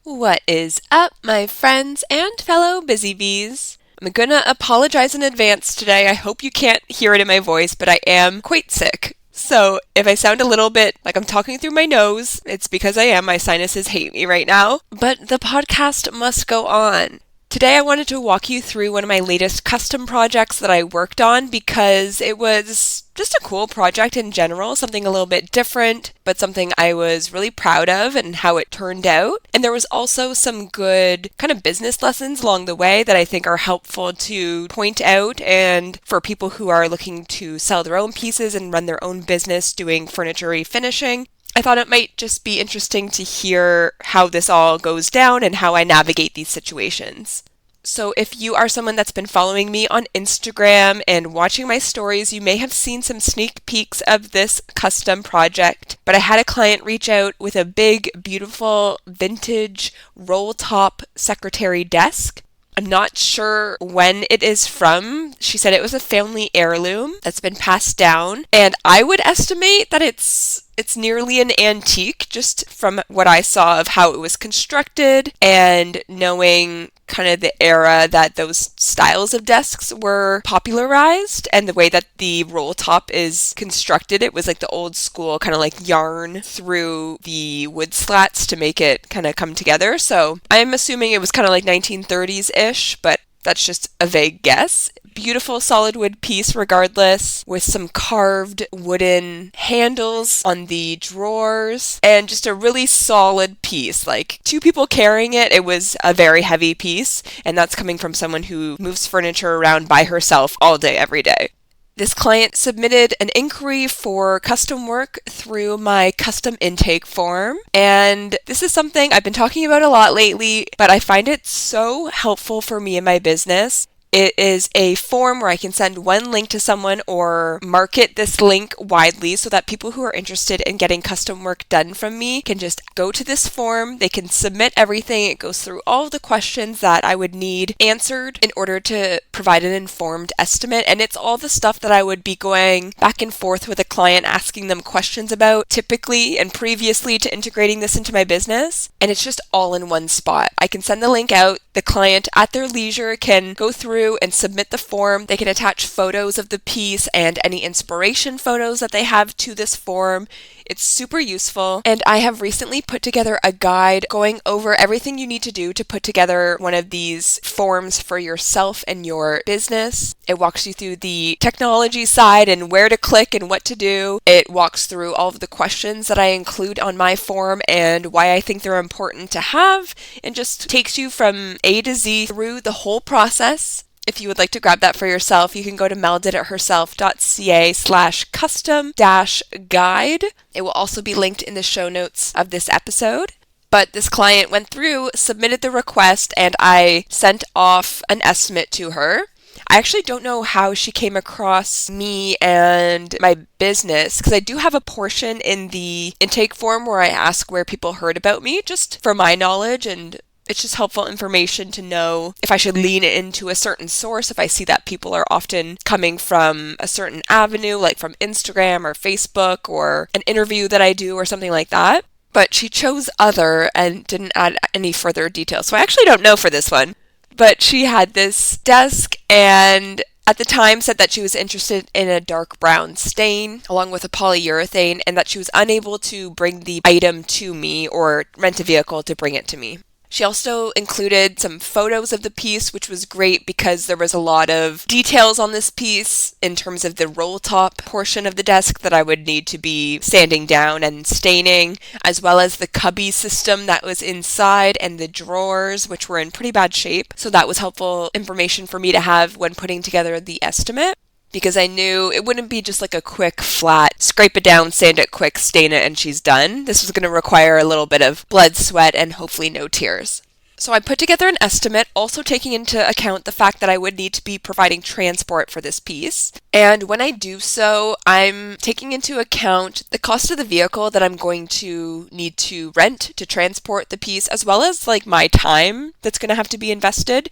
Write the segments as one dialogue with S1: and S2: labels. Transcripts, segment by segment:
S1: What is up, my friends and fellow BusyBees? I'm gonna apologize in advance today. I hope you can't hear it in my voice, but I am quite sick. So if I sound a little bit like I'm talking through my nose, it's because I am. My sinuses hate me right now. But the podcast must go on. Today I wanted to walk you through one of my latest custom projects that I worked on because it was just a cool project in general, something a little bit different, but something I was really proud of and how it turned out. And there was also some good kind of business lessons along the way that I think are helpful to point out and for people who are looking to sell their own pieces and run their own business doing furniture refinishing. I thought it might just be interesting to hear how this all goes down and how I navigate these situations. So if you are someone that's been following me on Instagram and watching my stories, you may have seen some sneak peeks of this custom project. But I had a client reach out with a big, beautiful, vintage roll top secretary desk. I'm not sure when it is from. She said it was a family heirloom that's been passed down, and I would estimate that it's nearly an antique just from what I saw of how it was constructed and knowing kind of the era that those styles of desks were popularized and the way that the roll top is constructed. It was like the old school kind of like yarn through the wood slats to make it kind of come together. So I'm assuming it was kind of like 1930s-ish, but that's just a vague guess. Beautiful solid wood piece regardless, with some carved wooden handles on the drawers, and just a really solid piece. Like, two people carrying it, it was a very heavy piece, and that's coming from someone who moves furniture around by herself all day, every day. This client submitted an inquiry for custom work through my custom intake form, and this is something I've been talking about a lot lately, but I find it so helpful for me in my business. It is a form where I can send one link to someone or market this link widely so that people who are interested in getting custom work done from me can just go to this form. They can submit everything. It goes through all of the questions that I would need answered in order to provide an informed estimate. And it's all the stuff that I would be going back and forth with a client, asking them questions about typically and previously to integrating this into my business. And it's just all in one spot. I can send the link out. The client at their leisure can go through and submit the form. They can attach photos of the piece and any inspiration photos that they have to this form. It's super useful, and I have recently put together a guide going over everything you need to do to put together one of these forms for yourself and your business. It walks you through the technology side and where to click and what to do. It walks through all of the questions that I include on my form and why I think they're important to have, and just takes you from A to Z through the whole process. If you would like to grab that for yourself, you can go to meldiditherself.ca/custom-guide. It will also be linked in the show notes of this episode. But this client went through, submitted the request, and I sent off an estimate to her. I actually don't know how she came across me and my business, because I do have a portion in the intake form where I ask where people heard about me, just for my knowledge, and it's just helpful information to know if I should lean into a certain source, if I see that people are often coming from a certain avenue, like from Instagram or Facebook or an interview that I do or something like that. But she chose other and didn't add any further details. So I actually don't know for this one. But she had this desk and at the time said that she was interested in a dark brown stain along with a polyurethane, and that she was unable to bring the item to me or rent a vehicle to bring it to me. She also included some photos of the piece, which was great because there was a lot of details on this piece in terms of the roll top portion of the desk that I would need to be sanding down and staining, as well as the cubby system that was inside and the drawers, which were in pretty bad shape. So that was helpful information for me to have when putting together the estimate, because I knew it wouldn't be just like a quick flat, scrape it down, sand it quick, stain it, and she's done. This was going to require a little bit of blood, sweat, and hopefully no tears. So I put together an estimate, also taking into account the fact that I would need to be providing transport for this piece. And when I do so, I'm taking into account the cost of the vehicle that I'm going to need to rent to transport the piece, as well as like my time that's going to have to be invested.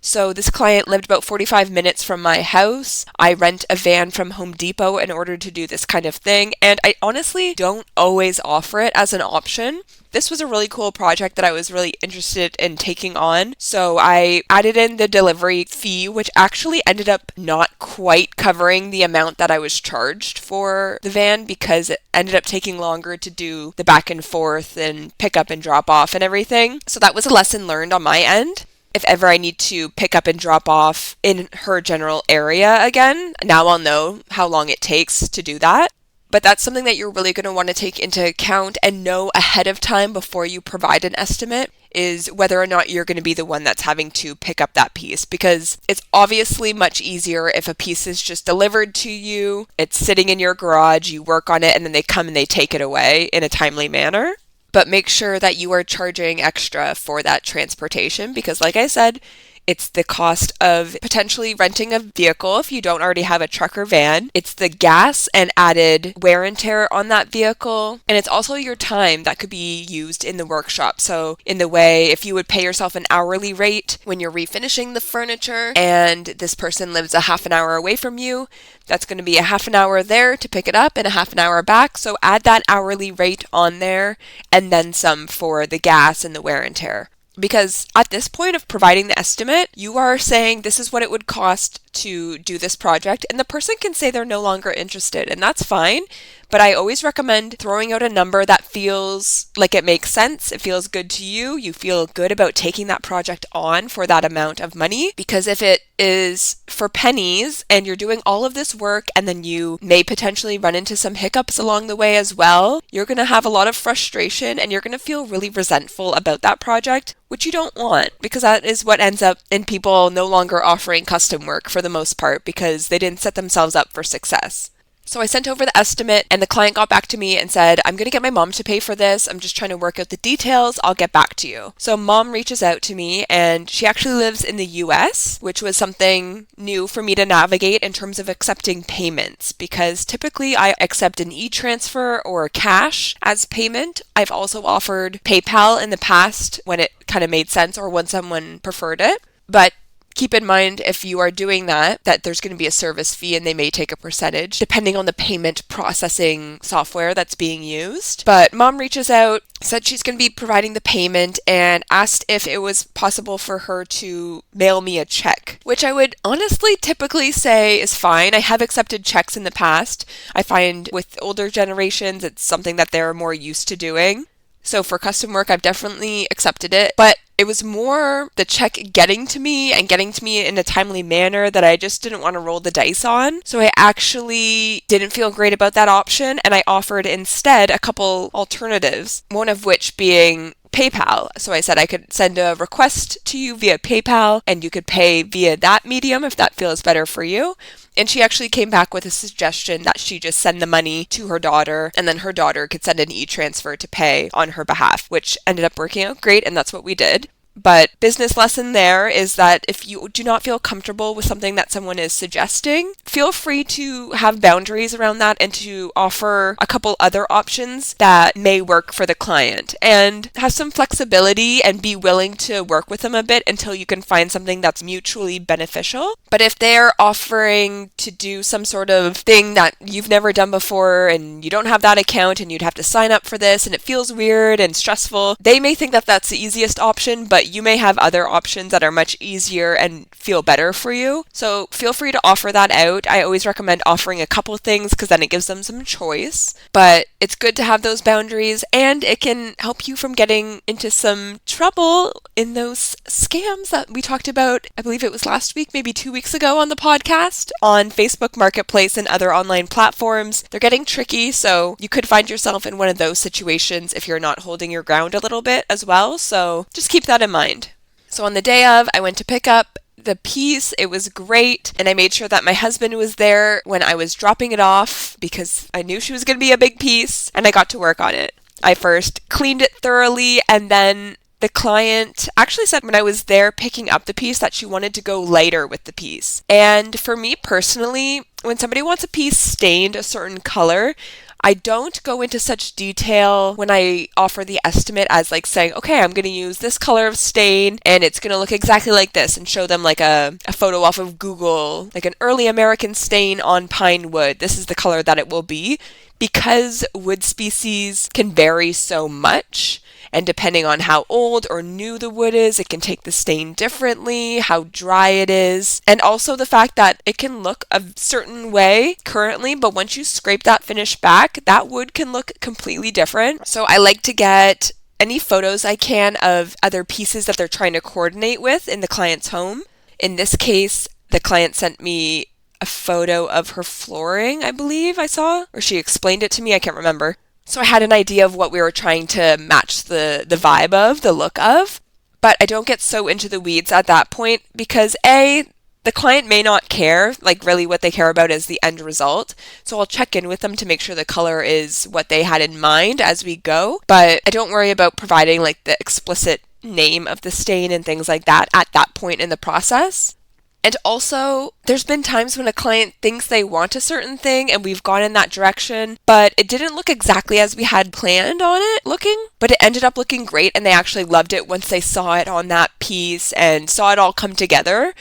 S1: So this client lived about 45 minutes from my house. I rent a van from Home Depot in order to do this kind of thing, and I honestly don't always offer it as an option. This was a really cool project that I was really interested in taking on, so I added in the delivery fee, which actually ended up not quite covering the amount that I was charged for the van because it ended up taking longer to do the back and forth and pick up and drop off and everything. So that was a lesson learned on my end. If ever I need to pick up and drop off in her general area again, now I'll know how long it takes to do that. But that's something that you're really going to want to take into account and know ahead of time before you provide an estimate, is whether or not you're going to be the one that's having to pick up that piece, because it's obviously much easier if a piece is just delivered to you, it's sitting in your garage, you work on it, and then they come and they take it away in a timely manner. But make sure that you are charging extra for that transportation because, like I said, it's the cost of potentially renting a vehicle if you don't already have a truck or van. It's the gas and added wear and tear on that vehicle. And it's also your time that could be used in the workshop. So in the way, if you would pay yourself an hourly rate when you're refinishing the furniture and this person lives a half an hour away from you, that's going to be a half an hour there to pick it up and a half an hour back. So add that hourly rate on there and then some for the gas and the wear and tear. Because at this point of providing the estimate, you are saying this is what it would cost to do this project, and the person can say they're no longer interested, and that's fine. But I always recommend throwing out a number that feels like it makes sense, it feels good to you, you feel good about taking that project on for that amount of money. Because if it is for pennies and you're doing all of this work and then you may potentially run into some hiccups along the way as well, you're going to have a lot of frustration and you're going to feel really resentful about that project, which you don't want, because that is what ends up in people no longer offering custom work for the most part because they didn't set themselves up for success. So I sent over the estimate and the client got back to me and said, I'm going to get my mom to pay for this. I'm just trying to work out the details. I'll get back to you. So mom reaches out to me and she actually lives in the US, which was something new for me to navigate in terms of accepting payments because typically I accept an e-transfer or cash as payment. I've also offered PayPal in the past when it kind of made sense or when someone preferred it. But keep in mind, if you are doing that there's going to be a service fee and they may take a percentage depending on the payment processing software that's being used. But mom reaches out, said she's going to be providing the payment and asked if it was possible for her to mail me a check, which I would honestly typically say is fine. I have accepted checks in the past. I find with older generations, it's something that they're more used to doing. So for custom work, I've definitely accepted it, but it was more the check getting to me and getting to me in a timely manner that I just didn't want to roll the dice on. So I actually didn't feel great about that option, and I offered instead a couple alternatives, one of which being PayPal. So I said I could send a request to you via PayPal and you could pay via that medium if that feels better for you. And she actually came back with a suggestion that she just send the money to her daughter and then her daughter could send an e-transfer to pay on her behalf, which ended up working out great, and that's what we did. But business lesson there is that if you do not feel comfortable with something that someone is suggesting, feel free to have boundaries around that and to offer a couple other options that may work for the client and have some flexibility and be willing to work with them a bit until you can find something that's mutually beneficial. But if they're offering to do some sort of thing that you've never done before and you don't have that account and you'd have to sign up for this and it feels weird and stressful, they may think that that's the easiest option, but you may have other options that are much easier and feel better for you. So feel free to offer that out. I always recommend offering a couple things because then it gives them some choice. But it's good to have those boundaries and it can help you from getting into some trouble in those scams that we talked about, I believe it was last week, maybe 2 weeks ago on the podcast, on Facebook Marketplace and other online platforms. They're getting tricky, so you could find yourself in one of those situations if you're not holding your ground a little bit as well. So just keep that in mind. So on the day of, I went to pick up the piece. It was great, and I made sure that my husband was there when I was dropping it off because I knew she was going to be a big piece, and I got to work on it. I first cleaned it thoroughly, and then the client actually said when I was there picking up the piece that she wanted to go lighter with the piece. And for me personally, when somebody wants a piece stained a certain color, I don't go into such detail when I offer the estimate as like saying, okay, I'm going to use this color of stain and it's going to look exactly like this, and show them like a photo off of Google, like an early American stain on pine wood. This is the color that it will be, because wood species can vary so much. And depending on how old or new the wood is, it can take the stain differently, how dry it is, and also the fact that it can look a certain way currently, but once you scrape that finish back, that wood can look completely different. So I like to get any photos I can of other pieces that they're trying to coordinate with in the client's home. In this case, the client sent me a photo of her flooring, I believe I saw, or she explained it to me, I can't remember. So I had an idea of what we were trying to match the vibe of, the look of, but I don't get so into the weeds at that point because the client may not care, like really what they care about is the end result. So I'll check in with them to make sure the color is what they had in mind as we go, but I don't worry about providing like the explicit name of the stain and things like that at that point in the process. And also, there's been times when a client thinks they want a certain thing and we've gone in that direction, but it didn't look exactly as we had planned on it looking, but it ended up looking great and they actually loved it once they saw it on that piece and saw it all come together.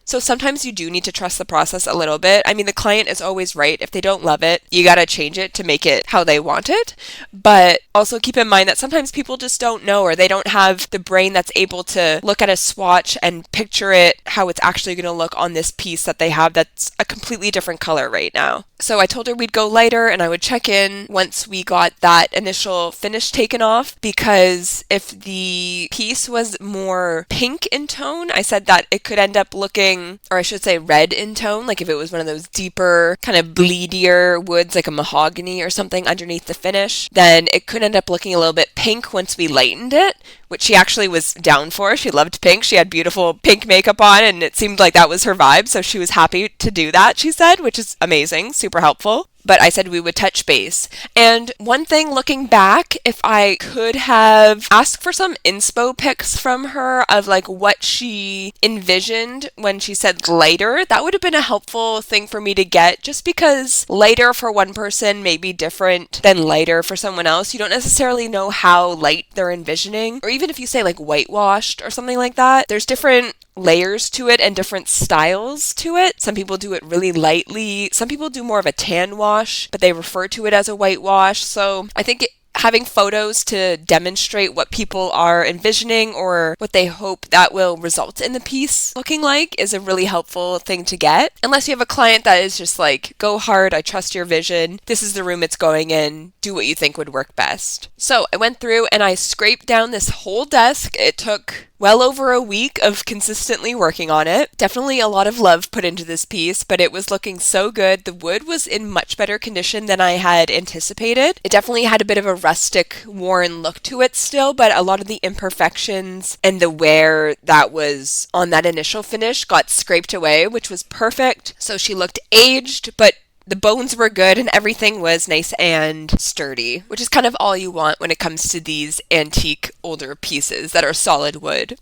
S1: So sometimes you do need to trust the process a little bit. I mean, the client is always right. If they don't love it, you gotta change it to make it how they want it. But also keep in mind that sometimes people just don't know, or they don't have the brain that's able to look at a swatch and picture it how it's actually gonna look on this piece that they have that's a completely different color right now. So I told her we'd go lighter and I would check in once we got that initial finish taken off, because if the piece was more pink in tone, I said that it could end up looking, or I should say red in tone, like if it was one of those deeper, kind of bleedier woods like a mahogany or something underneath the finish, then it could end up looking a little bit pink once we lightened it, which she actually was down for. She loved pink. She had beautiful pink makeup on and it seemed like that was her vibe, so she was happy to do that, she said, which is amazing, super helpful. But I said we would touch base. And one thing looking back, if I could have asked for some inspo pics from her of like what she envisioned when she said lighter, that would have been a helpful thing for me to get, just because lighter for one person may be different than lighter for someone else. You don't necessarily know how light they're envisioning, or even if you say like whitewashed or something like that, there's different layers to it and different styles to it. Some people do it really lightly. Some people do more of a tan wash, but they refer to it as a whitewash. So I think having photos to demonstrate what people are envisioning or what they hope that will result in the piece looking like is a really helpful thing to get. Unless you have a client that is just like, go hard, I trust your vision, this is the room it's going in, do what you think would work best. So I went through and I scraped down this whole desk. It took well over a week of consistently working on it. Definitely a lot of love put into this piece, but it was looking so good. The wood was in much better condition than I had anticipated. It definitely had a bit of a rustic, worn look to it still, but a lot of the imperfections and the wear that was on that initial finish got scraped away, which was perfect. So she looked aged, but the bones were good and everything was nice and sturdy, which is kind of all you want when it comes to these antique older pieces that are solid wood.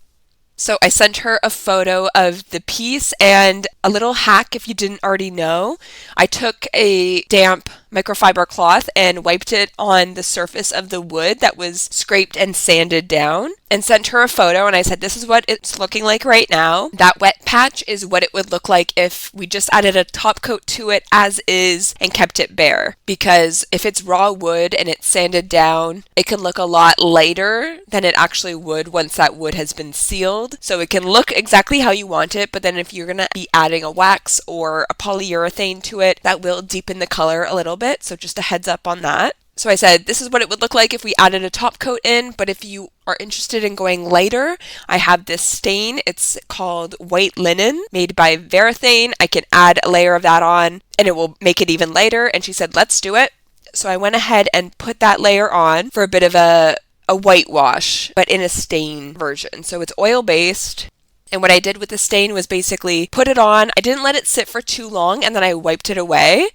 S1: So I sent her a photo of the piece, and a little hack if you didn't already know, I took a damp microfiber cloth and wiped it on the surface of the wood that was scraped and sanded down, and sent her a photo, and I said, this is what it's looking like right now. That wet patch is what it would look like if we just added a top coat to it as is and kept it bare. Because if it's raw wood and it's sanded down, it can look a lot lighter than it actually would once that wood has been sealed. So it can look exactly how you want it, but then if you're going to be adding a wax or a polyurethane to it, that will deepen the color a little bit. So just a heads up on that. So I said, this is what it would look like if we added a top coat in, but if you are interested in going lighter, I have this stain. It's called white linen, made by Varathane. I can add a layer of that on and it will make it even lighter. And she said, let's do it. So I went ahead and put that layer on for a bit of a whitewash, but in a stain version. So it's oil-based. And what I did with the stain was basically put it on. I didn't let it sit for too long, and then I wiped it away.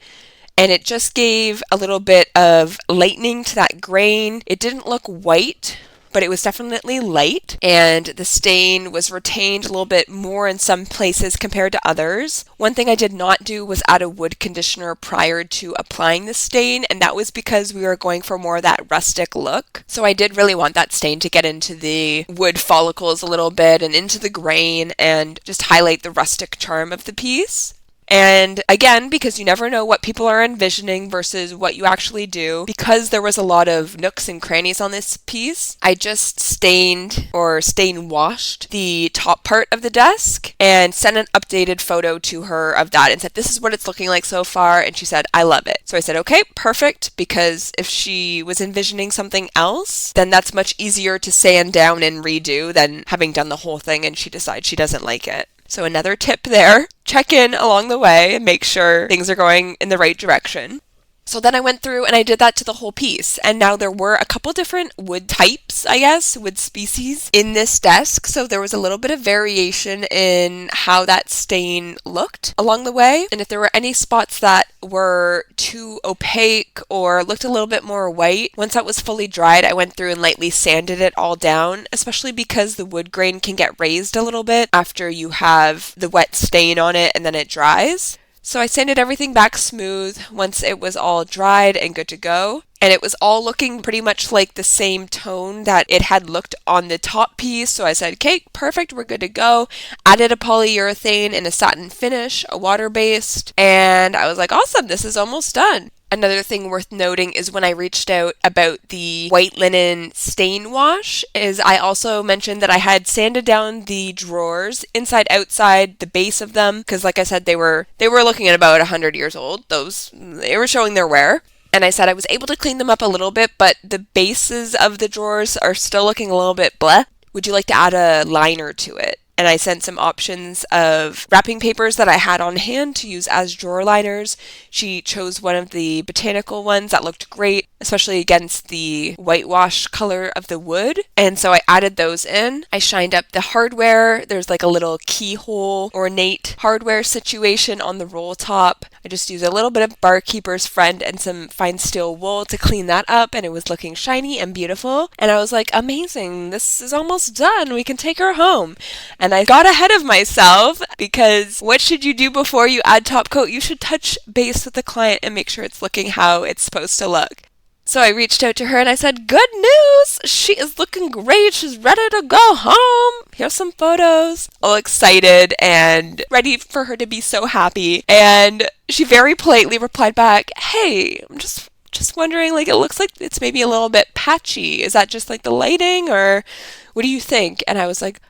S1: And it just gave a little bit of lightening to that grain. It didn't look white, but it was definitely light, and the stain was retained a little bit more in some places compared to others. One thing I did not do was add a wood conditioner prior to applying the stain, and that was because we were going for more of that rustic look. So I did really want that stain to get into the wood follicles a little bit and into the grain and just highlight the rustic charm of the piece. And again, because you never know what people are envisioning versus what you actually do, because there was a lot of nooks and crannies on this piece, I just stain washed the top part of the desk and sent an updated photo to her of that and said, this is what it's looking like so far. And she said, I love it. So I said, okay, perfect. Because if she was envisioning something else, then that's much easier to sand down and redo than having done the whole thing and she decides she doesn't like it. So another tip there, check in along the way and make sure things are going in the right direction. So then I went through and I did that to the whole piece. And now there were a couple different wood types, wood species in this desk. So there was a little bit of variation in how that stain looked along the way. And if there were any spots that were too opaque or looked a little bit more white, once that was fully dried, I went through and lightly sanded it all down, especially because the wood grain can get raised a little bit after you have the wet stain on it and then it dries. So I sanded everything back smooth once it was all dried and good to go. And it was all looking pretty much like the same tone that it had looked on the top piece. So I said, okay, perfect, we're good to go. Added a polyurethane and a satin finish, a water-based. And I was like, awesome, this is almost done. Another thing worth noting is when I reached out about the white linen stain wash is I also mentioned that I had sanded down the drawers inside outside the base of them because like I said they were looking at about 100 years old. They were showing their wear. And I said I was able to clean them up a little bit, but the bases of the drawers are still looking a little bit bleh. Would you like to add a liner to it? And I sent some options of wrapping papers that I had on hand to use as drawer liners. She chose one of the botanical ones that looked great, especially against the whitewash color of the wood. And so I added those in. I shined up the hardware. There's like a little keyhole ornate hardware situation on the roll top. I just used a little bit of Barkeeper's Friend and some fine steel wool to clean that up, and it was looking shiny and beautiful. And I was like, amazing, this is almost done. We can take her home. And I got ahead of myself because what should you do before you add top coat? You should touch base with the client and make sure it's looking how it's supposed to look. So I reached out to her and I said, good news! She is looking great. She's ready to go home. Here's some photos. All excited and ready for her to be so happy. And she very politely replied back, hey, I'm just wondering, like, it looks like it's maybe a little bit patchy. Is that just like the lighting or what do you think? And I was like,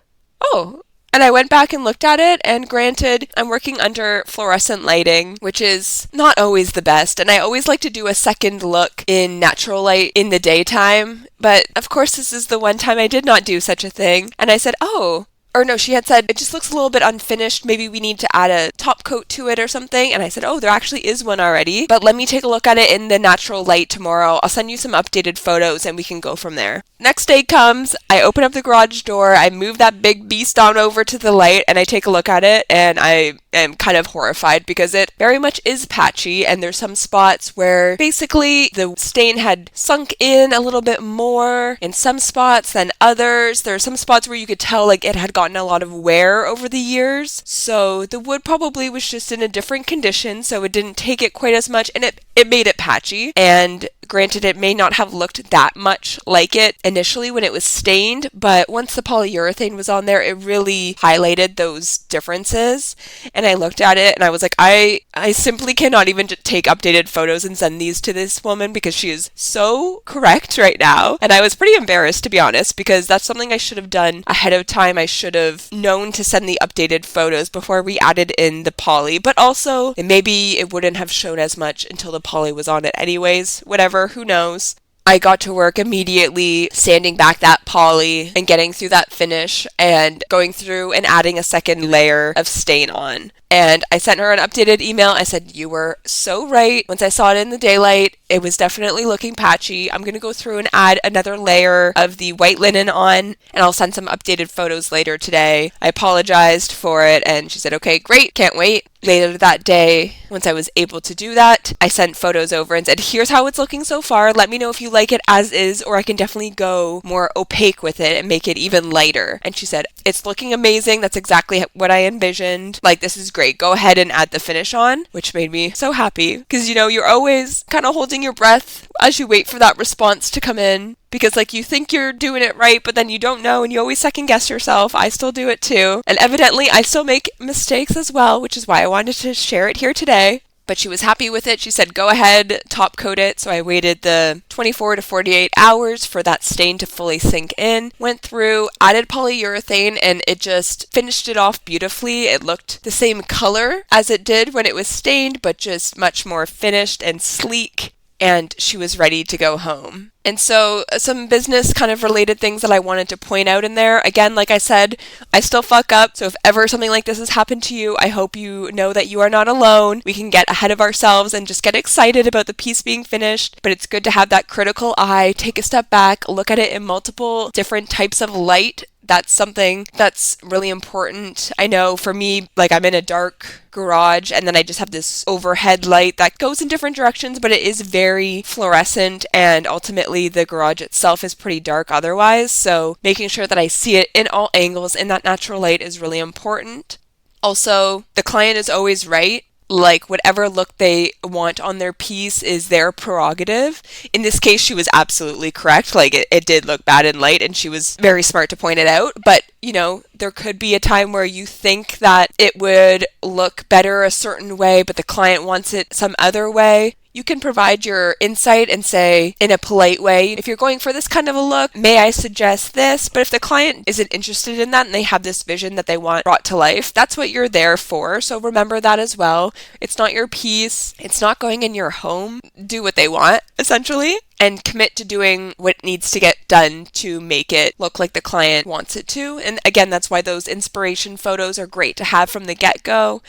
S1: oh. And I went back and looked at it, and granted, I'm working under fluorescent lighting, which is not always the best, and I always like to do a second look in natural light in the daytime, but of course this is the one time I did not do such a thing, and I said, oh. Or no, she had said, it just looks a little bit unfinished. Maybe we need to add a top coat to it or something. And I said, oh, there actually is one already. But let me take a look at it in the natural light tomorrow. I'll send you some updated photos and we can go from there. Next day comes, I open up the garage door, I move that big beast on over to the light, and I take a look at it, and I am kind of horrified because it very much is patchy, and there's some spots where basically the stain had sunk in a little bit more in some spots than others. There are some spots where you could tell like it had gotten a lot of wear over the years, so the wood probably was just in a different condition, so it didn't take it quite as much, and it made it patchy. And granted, it may not have looked that much like it initially when it was stained, but once the polyurethane was on there, it really highlighted those differences. And I looked at it and I was like, I simply cannot even take updated photos and send these to this woman because she is so correct right now. And I was pretty embarrassed, to be honest, because that's something I should have done ahead of time. I should have known to send the updated photos before we added in the poly, but also maybe it wouldn't have shown as much until the poly was on it anyways. Whatever, who knows? I got to work immediately sanding back that poly and getting through that finish and going through and adding a second layer of stain on. And I sent her an updated email. I said, you were so right. Once I saw it in the daylight, It was definitely looking patchy. I'm going to go through and add another layer of the white linen on, and I'll send some updated photos later today. I apologized for it, and she said, okay, great, can't wait. Later that day, once I was able to do that, I sent photos over and said, here's how it's looking so far. Let me know if you like it as is, or I can definitely go more opaque with it and make it even lighter. And she said, it's looking amazing. That's exactly what I envisioned. Like, this is great. Go ahead and add the finish on, which made me so happy because, you know, you're always kind of holding your breath as you wait for that response to come in. Because, like, you think you're doing it right, but then you don't know, and you always second guess yourself. I still do it too. And evidently, I still make mistakes as well, which is why I wanted to share it here today. But she was happy with it. She said, go ahead, top coat it. So I waited the 24 to 48 hours for that stain to fully sink in. Went through, added polyurethane, and it just finished it off beautifully. It looked the same color as it did when it was stained, but just much more finished and sleek. And she was ready to go home. And so some business kind of related things that I wanted to point out in there. Again, like I said, I still fuck up. So if ever something like this has happened to you, I hope you know that you are not alone. We can get ahead of ourselves and just get excited about the piece being finished. But it's good to have that critical eye, take a step back, look at it in multiple different types of light. That's something that's really important. I know for me, like, I'm in a dark garage and then I just have this overhead light that goes in different directions, but it is very fluorescent, and ultimately the garage itself is pretty dark otherwise. So making sure that I see it in all angles in that natural light is really important. Also, the client is always right. Like, whatever look they want on their piece is their prerogative. In this case, she was absolutely correct. Like, it did look bad in light, and she was very smart to point it out. But, you know, there could be a time where you think that it would look better a certain way, but the client wants it some other way. You can provide your insight and say in a polite way, if you're going for this kind of a look, may I suggest this? But if the client isn't interested in that and they have this vision that they want brought to life, that's what you're there for. So remember that as well. It's not your piece. It's not going in your home. Do what they want, essentially, and commit to doing what needs to get done to make it look like the client wants it to. And again, that's why those inspiration photos are great to have from the get-go,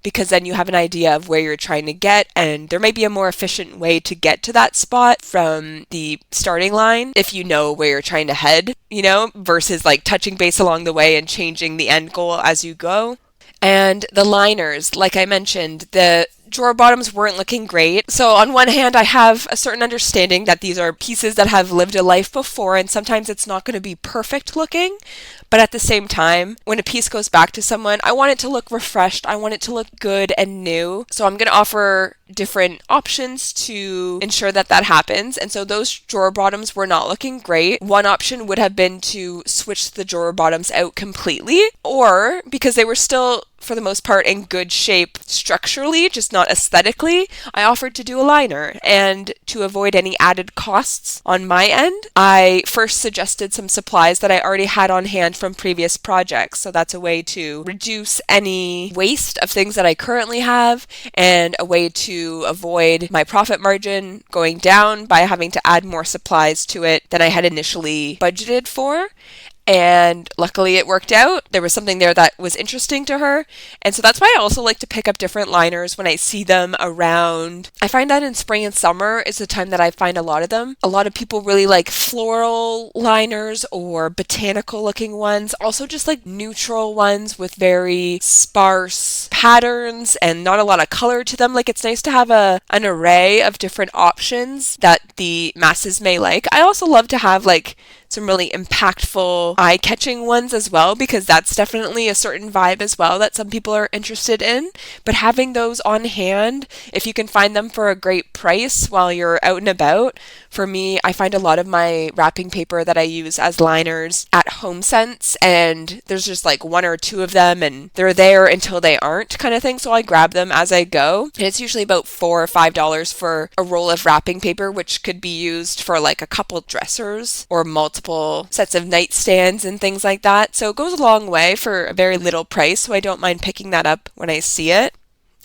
S1: because then you have an idea of where you're trying to get, and there may be a more efficient way to get to that spot from the starting line if you know where you're trying to head, you know, versus like touching base along the way and changing the end goal as you go. And the liners, like I mentioned, the drawer bottoms weren't looking great. So on one hand, I have a certain understanding that these are pieces that have lived a life before, and sometimes it's not going to be perfect looking. But at the same time, when a piece goes back to someone, I want it to look refreshed. I want it to look good and new. So I'm going to offer different options to ensure that that happens. And so those drawer bottoms were not looking great. One option would have been to switch the drawer bottoms out completely, or because they were still, for the most part, in good shape structurally, just not aesthetically, I offered to do a liner. And to avoid any added costs on my end, I first suggested some supplies that I already had on hand from previous projects. So that's a way to reduce any waste of things that I currently have, and a way to avoid my profit margin going down by having to add more supplies to it than I had initially budgeted for. And luckily it worked out. There was something there that was interesting to her. And so that's why I also like to pick up different liners when I see them around. I find that in spring and summer is the time that I find a lot of them. A lot of people really like floral liners or botanical looking ones. Also just like neutral ones with very sparse patterns and not a lot of color to them. Like, it's nice to have an array of different options that the masses may like. I also love to have like some really impactful, eye-catching ones as well, because that's definitely a certain vibe as well that some people are interested in. But having those on hand, if you can find them for a great price while you're out and about. For me, I find a lot of my wrapping paper that I use as liners at HomeSense, and there's just like one or two of them, and they're there until they aren't, kind of thing. So I grab them as I go. And it's usually about $4 or $5 for a roll of wrapping paper, which could be used for like a couple dressers or multiple sets of nightstands and things like that. So it goes a long way for a very little price, so I don't mind picking that up when I see it.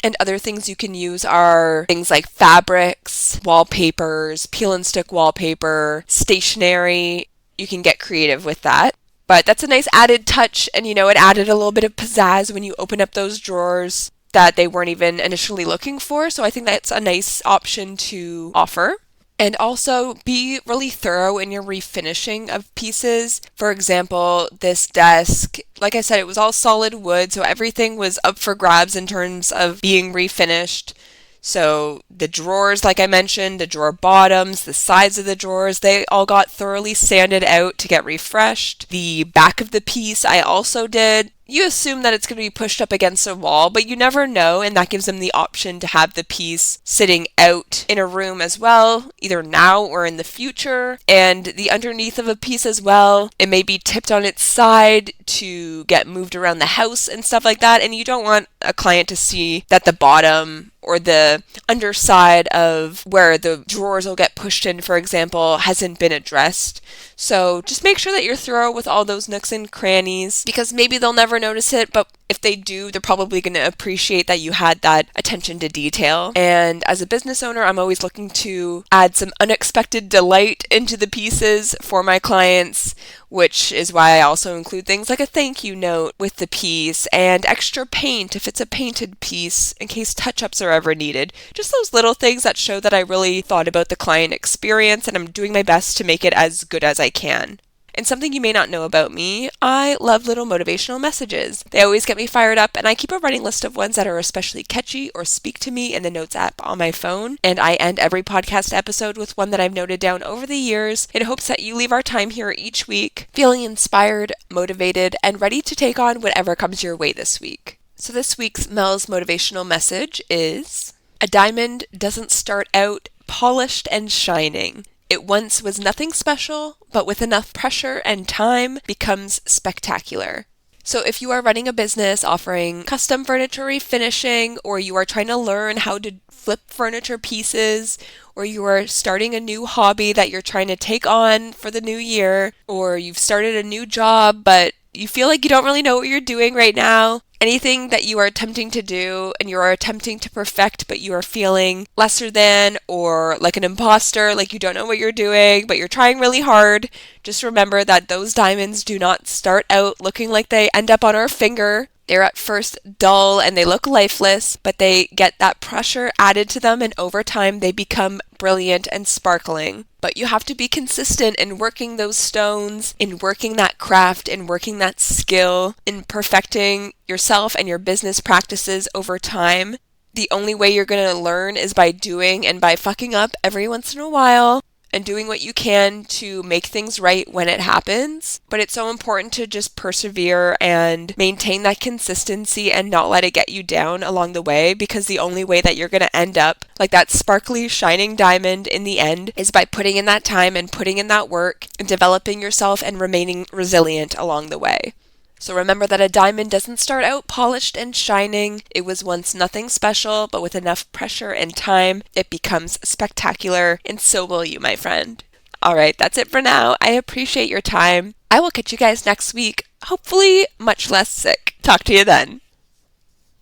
S1: And other things you can use are things like fabrics, wallpapers, peel and stick wallpaper, stationery. You can get creative with that. But that's a nice added touch, and you know, it added a little bit of pizzazz when you open up those drawers that they weren't even initially looking for. So I think that's a nice option to offer. And also be really thorough in your refinishing of pieces. For example, this desk, like I said, it was all solid wood, so everything was up for grabs in terms of being refinished. So the drawers, like I mentioned, the drawer bottoms, the sides of the drawers, they all got thoroughly sanded out to get refreshed. The back of the piece I also did. You assume that it's going to be pushed up against a wall, but you never know, and that gives them the option to have the piece sitting out in a room as well, either now or in the future. And the underneath of a piece as well, it may be tipped on its side to get moved around the house and stuff like that, and you don't want a client to see that the bottom or the underside of where the drawers will get pushed in, for example, hasn't been addressed. So just make sure that you're thorough with all those nooks and crannies, because maybe they'll never notice it, but if they do, they're probably going to appreciate that you had that attention to detail. And as a business owner, I'm always looking to add some unexpected delight into the pieces for my clients, which is why I also include things like a thank you note with the piece and extra paint if it's a painted piece in case touch-ups are ever needed. Just those little things that show that I really thought about the client experience and I'm doing my best to make it as good as I can. And something you may not know about me, I love little motivational messages. They always get me fired up, and I keep a running list of ones that are especially catchy or speak to me in the Notes app on my phone. And I end every podcast episode with one that I've noted down over the years in hopes that you leave our time here each week feeling inspired, motivated, and ready to take on whatever comes your way this week. So this week's Mel's motivational message is, a diamond doesn't start out polished and shining. It once was nothing special, but with enough pressure and time becomes spectacular. So if you are running a business offering custom furniture refinishing, or you are trying to learn how to flip furniture pieces, or you are starting a new hobby that you're trying to take on for the new year, or you've started a new job but you feel like you don't really know what you're doing right now, anything that you are attempting to do and you are attempting to perfect but you are feeling lesser than or like an imposter, like you don't know what you're doing but you're trying really hard, just remember that those diamonds do not start out looking like they end up on our finger. They're at first dull and they look lifeless, but they get that pressure added to them and over time they become brilliant and sparkling. But you have to be consistent in working those stones, in working that craft, in working that skill, in perfecting yourself and your business practices over time. The only way you're going to learn is by doing and by fucking up every once in a while and doing what you can to make things right when it happens. But it's so important to just persevere and maintain that consistency and not let it get you down along the way, because the only way that you're going to end up like that sparkly, shining diamond in the end is by putting in that time and putting in that work and developing yourself and remaining resilient along the way. So remember that a diamond doesn't start out polished and shining. It was once nothing special, but with enough pressure and time, it becomes spectacular, and so will you, my friend. Alright, that's it for now. I appreciate your time. I will catch you guys next week, hopefully much less sick. Talk to you then.